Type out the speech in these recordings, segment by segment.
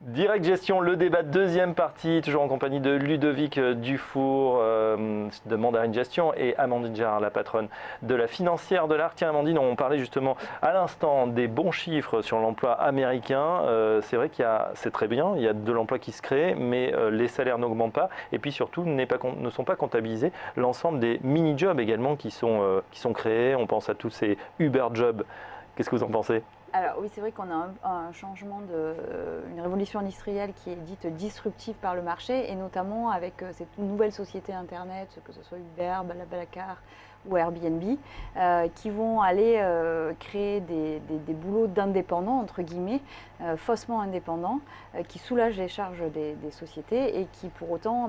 Direct Gestion, le débat deuxième partie, toujours en compagnie de Ludovic Dufour de Mandarin Gestion et Amandine Gérard, la patronne de la financière de l'Arc. Tiens Amandine, on parlait justement à l'instant des bons chiffres sur l'emploi américain. C'est vrai c'est très bien, il y a de l'emploi qui se crée, mais les salaires n'augmentent pas. Et puis surtout, ne sont pas comptabilisés l'ensemble des mini-jobs également qui sont créés. On pense à tous ces Uber jobs. Qu'est-ce que vous en pensez ? Alors oui, c'est vrai qu'on a un changement, une révolution industrielle qui est dite disruptive par le marché, et notamment avec cette nouvelle société Internet, que ce soit Uber, Blablacar ou Airbnb, qui vont aller créer des boulots d'indépendants, entre guillemets, faussement indépendants, qui soulagent les charges des sociétés et qui pour autant,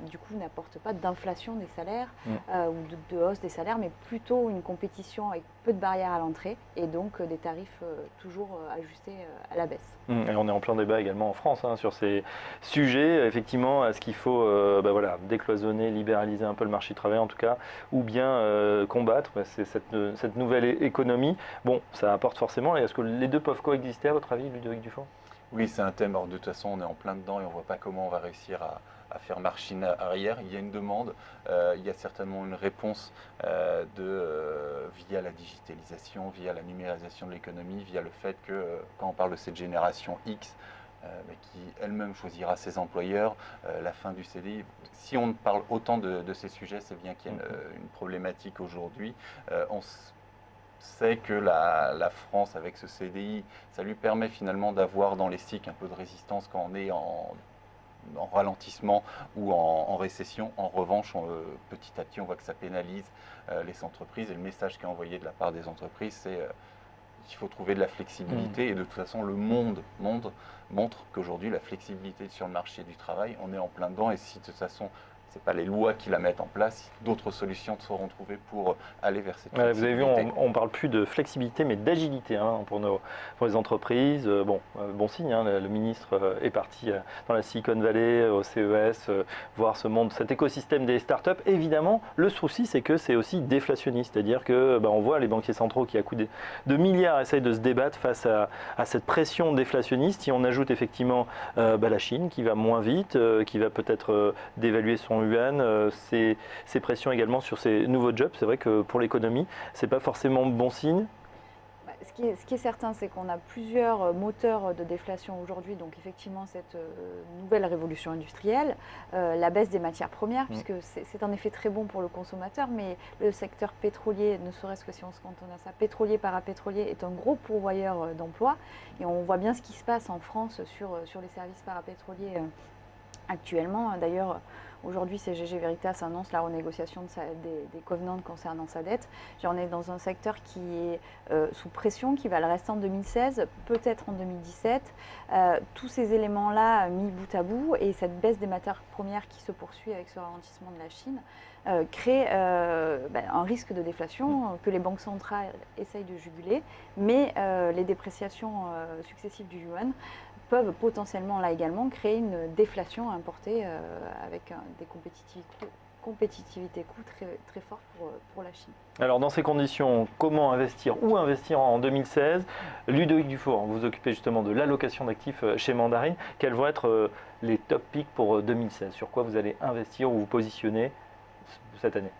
du coup, n'apportent pas d'inflation des salaires ou de hausse des salaires, mais plutôt une compétition avec peu de barrières à l'entrée et donc des tarifs toujours ajustés à la baisse. Et on est en plein débat également en France sur ces sujets. Effectivement, est-ce qu'il faut décloisonner, libéraliser un peu le marché du travail en tout cas, ou bien combattre cette nouvelle économie? Bon, ça apporte forcément. Est-ce que les deux peuvent coexister à votre avis, Ludovic Dufour? Oui, c'est un thème. Alors, de toute façon, on est en plein dedans et on ne voit pas comment on va réussir à faire machine arrière. Il y a une demande, il y a certainement une réponse via la digitalisation, via la numérisation de l'économie, via le fait que quand on parle de cette génération X, qui elle-même choisira ses employeurs, la fin du CDI. Si on parle autant de ces sujets, c'est bien qu'il y a une problématique aujourd'hui. On sait que la France, avec ce CDI, ça lui permet finalement d'avoir dans les cycles un peu de résistance quand on est en ralentissement ou en récession. En revanche, petit à petit, on voit que ça pénalise les entreprises, et le message qui est envoyé de la part des entreprises, c'est qu'il faut trouver de la flexibilité. Et de toute façon, le monde montre qu'aujourd'hui, la flexibilité sur le marché du travail, on est en plein dedans, et si de toute façon, ce n'est pas les lois qui la mettent en place, d'autres solutions seront trouvées pour aller vers cette flexibilité. Vous avez vu, on ne parle plus de flexibilité, mais d'agilité pour les entreprises. Bon signe, le ministre est parti dans la Silicon Valley, au CES, voir cet écosystème des startups. Évidemment, le souci, c'est que c'est aussi déflationniste, c'est-à-dire que on voit les banquiers centraux qui, à coups de milliards, essayent de se débattre face à cette pression déflationniste. Si on ajoute effectivement la Chine, qui va moins vite, qui va peut-être dévaluer son yuan, ces pressions également sur ces nouveaux jobs, c'est vrai que pour l'économie, c'est pas forcément bon signe. Ce qui est certain, c'est qu'on a plusieurs moteurs de déflation aujourd'hui. Donc effectivement, cette nouvelle révolution industrielle, la baisse des matières premières, puisque c'est un effet très bon pour le consommateur, mais le secteur pétrolier, ne serait-ce que si on se cantonne à ça, pétrolier, parapétrolier, est un gros pourvoyeur d'emplois. Et on voit bien ce qui se passe en France sur les services parapétroliers actuellement. D'ailleurs, aujourd'hui, CGG Veritas annonce la renégociation des covenants concernant sa dette. On est dans un secteur qui est sous pression, qui va le rester en 2016, peut-être en 2017. Tous ces éléments-là mis bout à bout, et cette baisse des matières premières qui se poursuit avec ce ralentissement de la Chine, crée un risque de déflation que les banques centrales essayent de juguler, mais les dépréciations successives du yuan peuvent potentiellement là également créer une déflation importée avec des compétitivité coûts très, très fortes pour la Chine. Alors dans ces conditions, comment investir, où investir en 2016? Ludovic Dufour, vous vous occupez justement de l'allocation d'actifs chez Mandarin. Quels vont être les top picks pour 2016? Sur quoi vous allez investir ou vous positionner cette année?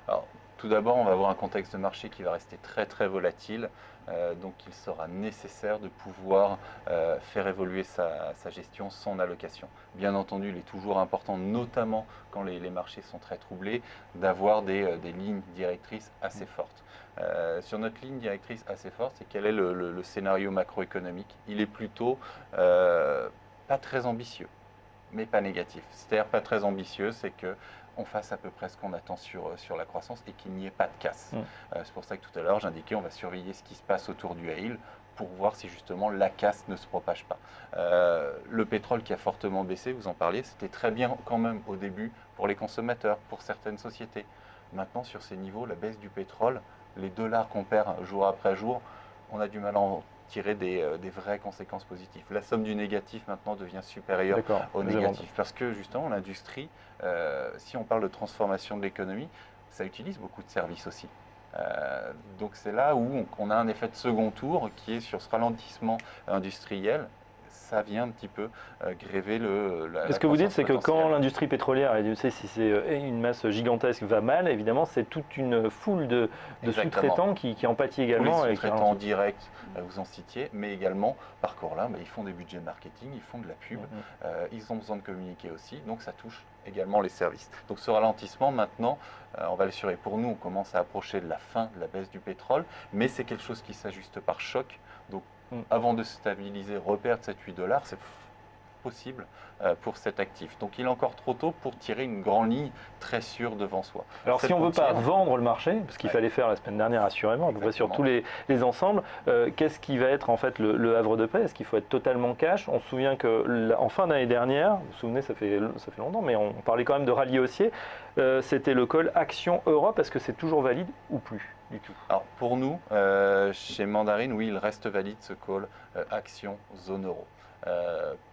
Alors, tout d'abord, on va avoir un contexte de marché qui va rester très très volatile, donc il sera nécessaire de pouvoir faire évoluer sa gestion, son allocation. Bien entendu, il est toujours important, notamment quand les marchés sont très troublés, d'avoir des lignes directrices assez fortes. Sur notre ligne directrice assez forte, c'est quel est le scénario macroéconomique. Il est plutôt pas très ambitieux, mais pas négatif. C'est-à-dire pas très ambitieux, c'est que on fasse à peu près ce qu'on attend sur la croissance et qu'il n'y ait pas de casse. C'est pour ça que tout à l'heure j'indiquais on va surveiller ce qui se passe autour du hail pour voir si justement la casse ne se propage pas. Le pétrole qui a fortement baissé, vous en parliez, c'était très bien quand même au début pour les consommateurs, pour certaines sociétés. Maintenant sur ces niveaux, la baisse du pétrole, les dollars qu'on perd jour après jour, on a du mal à en tirer des vraies conséquences positives. La somme du négatif maintenant devient supérieure au négatif parce que justement l'industrie, si on parle de transformation de l'économie, ça utilise beaucoup de services aussi. Donc c'est là où on a un effet de second tour qui est sur ce ralentissement industriel. ça vient un petit peu gréver la Ce que vous dites, croissance c'est que quand potentielle. l'industrie pétrolière, et Dieu sait si c'est une masse gigantesque, va mal, évidemment, c'est toute une foule de Exactement. sous-traitants qui en pâtit Tous également. les Et qui sous-traitants en direct, vous en citiez, mais également, par là, ils font des budgets marketing, ils font de la pub, ils ont besoin de communiquer aussi, donc ça touche également les services. Donc ce ralentissement, maintenant, on va l'assurer. Pour nous, on commence à approcher de la fin de la baisse du pétrole, mais c'est quelque chose qui s'ajuste par choc. Donc avant de se stabiliser, reperdre 7-8 $, c'est possible pour cet actif. Donc il est encore trop tôt pour tirer une grande ligne très sûre devant soi. Alors si on ne veut pas vendre le marché, ce qu'il fallait faire la semaine dernière assurément, à peu près sur tous les ensembles, qu'est-ce qui va être en fait le havre de paix? Est-ce qu'il faut être totalement cash? On se souvient qu'en fin d'année dernière, vous vous souvenez, ça fait longtemps, mais on parlait quand même de rallye haussier, c'était le call Action Europe. Est-ce que c'est toujours valide ou plus du tout? Alors pour nous, chez Mandarine, oui, il reste valide ce call Action Zone Euro.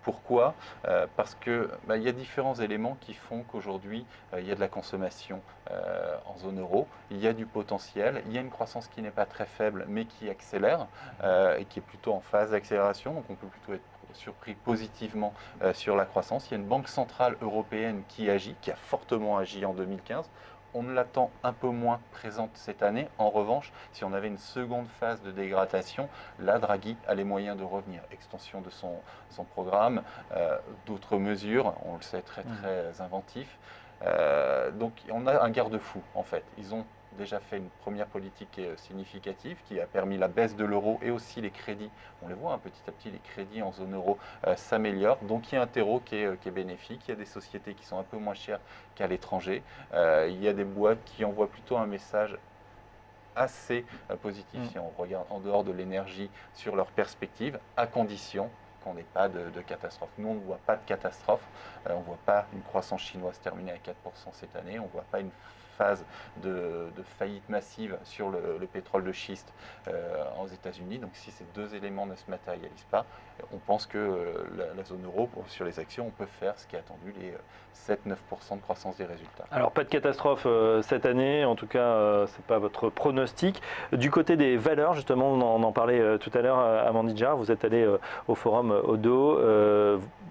Pourquoi? Parce que il y a différents éléments qui font qu'aujourd'hui il y a de la consommation en zone euro, il y a du potentiel, il y a une croissance qui n'est pas très faible mais qui accélère et qui est plutôt en phase d'accélération, donc on peut plutôt être surpris positivement sur la croissance. Il y a une banque centrale européenne qui agit, qui a fortement agi en 2015. On l'attend un peu moins présente cette année. En revanche, si on avait une seconde phase de dégradation, là, Draghi a les moyens de revenir. Extension de son programme, d'autres mesures, on le sait, très inventif. Donc on a un garde-fou en fait. Ils ont déjà fait une première politique significative qui a permis la baisse de l'euro et aussi les crédits. On les voit petit à petit, les crédits en zone euro s'améliorent. Donc il y a un terreau qui est bénéfique. Il y a des sociétés qui sont un peu moins chères qu'à l'étranger. Il y a des boîtes qui envoient plutôt un message assez positif si on regarde en dehors de l'énergie sur leurs perspectives, à condition qu'on n'ait pas de catastrophe. Nous, on ne voit pas de catastrophe. On ne voit pas une croissance chinoise terminée à 4% cette année. On ne voit pas une phase de faillite massive sur le pétrole de schiste aux États-Unis. Donc si ces deux éléments ne se matérialisent pas, on pense que la zone euro, sur les actions, on peut faire ce qui est attendu, les 7-9% de croissance des résultats. Alors pas de catastrophe cette année, en tout cas ce n'est pas votre pronostic. Du côté des valeurs, justement, on en parlait tout à l'heure, Amandine Jarre, vous êtes allé au forum Odo,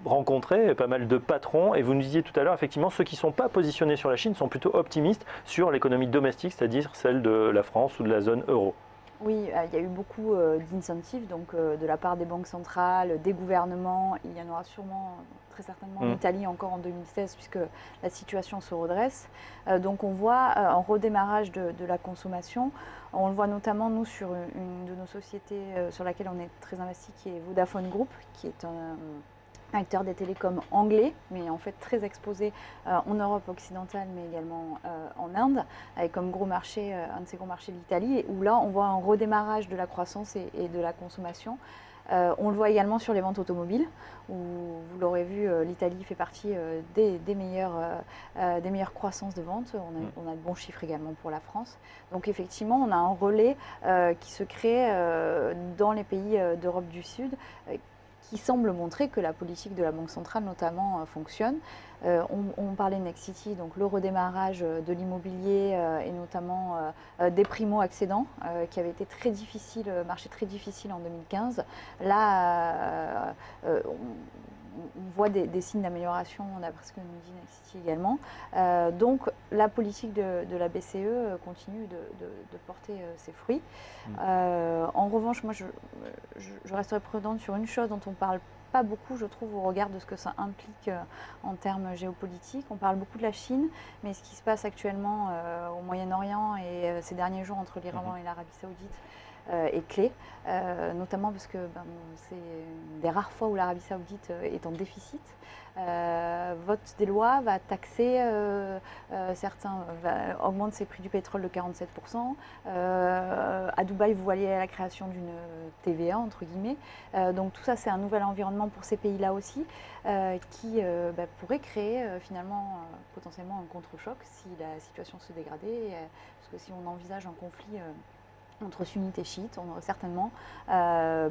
rencontrer pas mal de patrons et vous nous disiez tout à l'heure, effectivement, ceux qui ne sont pas positionnés sur la Chine sont plutôt optimistes sur l'économie domestique, c'est-à-dire celle de la France ou de la zone euro. Oui, il y a eu beaucoup d'incentives donc, de la part des banques centrales, des gouvernements. Il y en aura sûrement, très certainement, en Italie encore en 2016, puisque la situation se redresse. Donc on voit un redémarrage de la consommation. On le voit notamment, nous, sur une de nos sociétés sur laquelle on est très investi, qui est Vodafone Group, qui est un acteur des télécoms anglais, mais en fait très exposé en Europe occidentale, mais également en Inde, avec comme gros marché, un de ses gros marchés l'Italie, où là on voit un redémarrage de la croissance et de la consommation. On le voit également sur les ventes automobiles, où vous l'aurez vu, l'Italie fait partie des meilleures croissances de ventes. On a de bons chiffres également pour la France. Donc effectivement, on a un relais qui se crée dans les pays d'Europe du Sud, qui semble montrer que la politique de la Banque centrale notamment fonctionne. On parlait de Next City, donc le redémarrage de l'immobilier et notamment des primo-accédants qui avait été très difficile, marché très difficile en 2015. Là, on voit des signes d'amélioration d'après ce que nous dit Next City également. Donc la politique de la BCE continue de porter ses fruits. En revanche, moi je resterai prudente sur une chose dont on parle pas beaucoup, je trouve, au regard de ce que ça implique en termes géopolitiques. On parle beaucoup de la Chine, mais ce qui se passe actuellement au Moyen-Orient et ces derniers jours entre l'Iran et l'Arabie Saoudite est clé, notamment parce que c'est une des rares fois où l'Arabie Saoudite est en déficit. Vote des lois va taxer augmente ses prix du pétrole de 47%. À Dubaï, vous voyez la création d'une TVA, entre guillemets. Donc tout ça, c'est un nouvel environnement pour ces pays-là aussi, qui pourrait créer finalement potentiellement un contre-choc si la situation se dégradait. Parce que si on envisage un conflit entre sunnites et chiites, on aurait certainement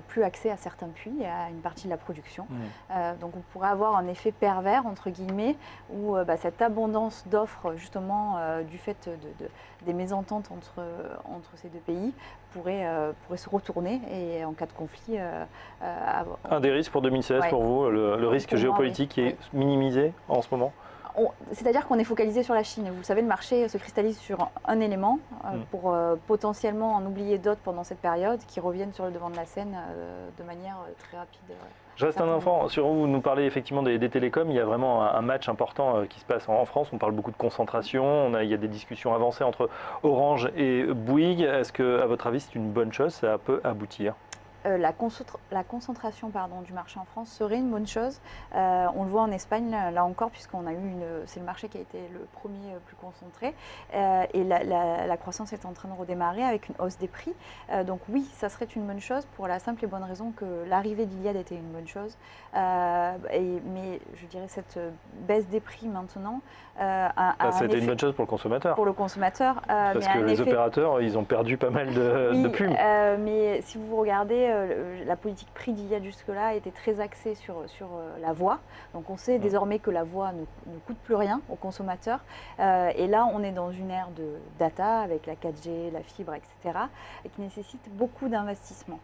plus accès à certains puits et à une partie de la production. Donc on pourrait avoir un effet pervers, entre guillemets, où cette abondance d'offres, justement, du fait des mésententes entre ces deux pays, pourrait se retourner et en cas de conflit... Un des risques pour 2016 pour vous, le risque géopolitique qui est minimisé en ce moment? C'est-à-dire qu'on est focalisé sur la Chine. Vous le savez, le marché se cristallise sur un élément pour potentiellement en oublier d'autres pendant cette période qui reviennent sur le devant de la scène de manière très rapide. Je reste un enfant. Sur vous nous parlez effectivement des télécoms. Il y a vraiment un match important qui se passe en France. On parle beaucoup de concentration. Il y a des discussions avancées entre Orange et Bouygues. Est-ce que, à votre avis, c'est une bonne chose? Ça peut aboutir? La concentration du marché en France serait une bonne chose. On le voit en Espagne, là encore, puisqu'on a eu c'est le marché qui a été le premier plus concentré. Et la croissance est en train de redémarrer avec une hausse des prix. Donc oui, ça serait une bonne chose pour la simple et bonne raison que l'arrivée d'Iliad était une bonne chose. Mais je dirais cette baisse des prix maintenant ça a été une bonne chose pour le consommateur. Pour le consommateur. Parce que les opérateurs, ils ont perdu pas mal de plumes. Mais si vous regardez, la politique prix d'Iliad jusque-là était très axée sur la voix. Donc on sait désormais que la voix ne coûte plus rien aux consommateurs. Et là, on est dans une ère de data avec la 4G, la fibre, etc. et qui nécessite beaucoup d'investissements.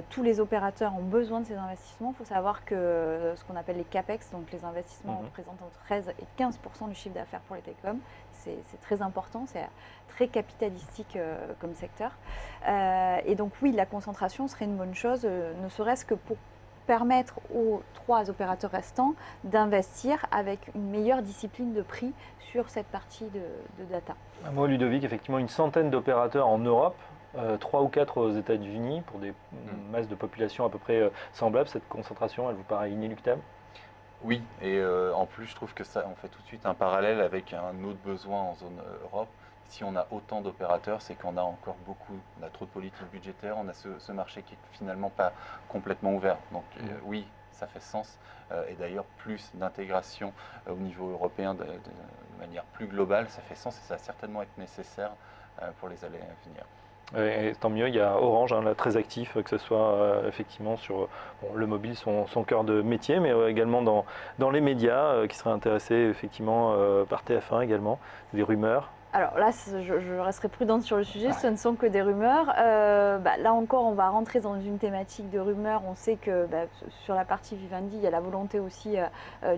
Tous les opérateurs ont besoin de ces investissements. Il faut savoir que ce qu'on appelle les CAPEX, donc les investissements représentent entre 13 et 15% du chiffre d'affaires pour les télécoms. C'est très important, c'est très capitalistique comme secteur. Et donc oui, la concentration serait une bonne chose, ne serait-ce que pour permettre aux 3 opérateurs restants d'investir avec une meilleure discipline de prix sur cette partie de data. Un mot, Ludovic, effectivement une centaine d'opérateurs en Europe. 3 ou 4 aux États-Unis pour des masses de population à peu près semblables. Cette concentration, elle vous paraît inéluctable? Oui, et en plus, je trouve que ça, on fait tout de suite un parallèle avec un autre besoin en zone Europe. Si on a autant d'opérateurs, c'est qu'on a encore on a trop de politiques budgétaires, on a ce marché qui est finalement pas complètement ouvert. Donc oui, ça fait sens. Et d'ailleurs, plus d'intégration au niveau européen de manière plus globale, ça fait sens et ça va certainement être nécessaire pour les années à venir. Et tant mieux, il y a Orange, là, très actif, que ce soit effectivement sur le mobile, son cœur de métier, mais également dans les médias qui seraient intéressés effectivement par TF1 également, des rumeurs. Alors là, je resterai prudente sur le sujet, ce ne sont que des rumeurs. Là encore, on va rentrer dans une thématique de rumeurs. On sait que sur la partie Vivendi, il y a la volonté aussi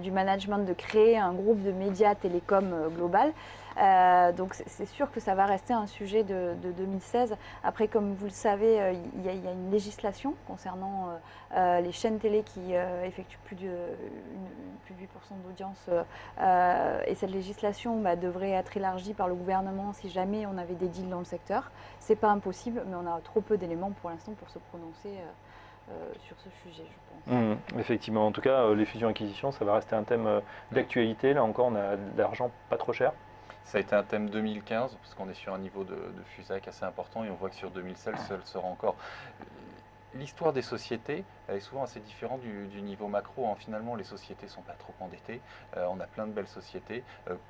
du management de créer un groupe de médias télécom global. Donc c'est sûr que ça va rester un sujet de 2016. Après, comme vous le savez, il y a une législation concernant les chaînes télé qui effectuent plus de 8% d'audience. Et cette législation devrait être élargie par le gouvernement si jamais on avait des deals dans le secteur. C'est pas impossible, mais on a trop peu d'éléments pour l'instant pour se prononcer sur ce sujet, je pense. Effectivement, en tout cas, les fusions-acquisitions, ça va rester un thème d'actualité. Là encore, on a de l'argent pas trop cher. Ça a été un thème 2015, parce qu'on est sur un niveau de FUSAC assez important, et on voit que sur 2016, ça le sera encore. L'histoire des sociétés est souvent assez différente du niveau macro. Finalement, les sociétés ne sont pas trop endettées. On a plein de belles sociétés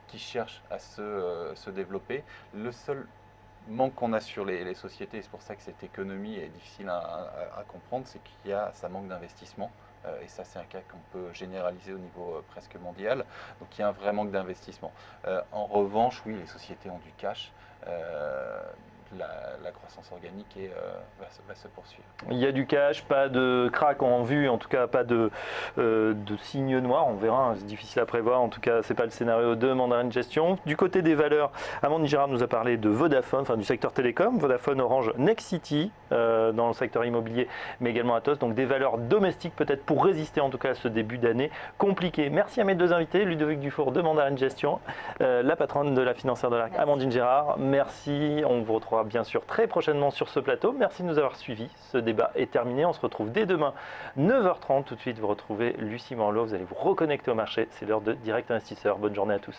qui cherchent à se développer. Le seul manque qu'on a sur les sociétés, et c'est pour ça que cette économie est difficile à comprendre, c'est ça manque d'investissement. Et ça, c'est un cas qu'on peut généraliser au niveau presque mondial. Donc, il y a un vrai manque d'investissement. En revanche, oui, les sociétés ont du cash. La croissance organique va se poursuivre. Il y a du cash, pas de crack en vue, en tout cas pas de signe noir, on verra, c'est difficile à prévoir, en tout cas c'est pas le scénario de Mandarin Gestion. Du côté des valeurs, Amandine Girard nous a parlé de Vodafone, enfin du secteur télécom, Vodafone, Orange, Nexity dans le secteur immobilier, mais également Atos, donc des valeurs domestiques peut-être pour résister en tout cas à ce début d'année compliqué. Merci à mes 2 invités, Ludovic Dufour de Mandarin Gestion, la patronne de la financière de l'ARC, Amandine Girard, merci, on vous retrouvera bien sûr très prochainement sur ce plateau. Merci de nous avoir suivis. Ce débat est terminé. On se retrouve dès demain 9h30. Tout de suite, vous retrouvez Lucie Morlot. Vous allez vous reconnecter au marché. C'est l'heure de Direct Investisseur. Bonne journée à tous.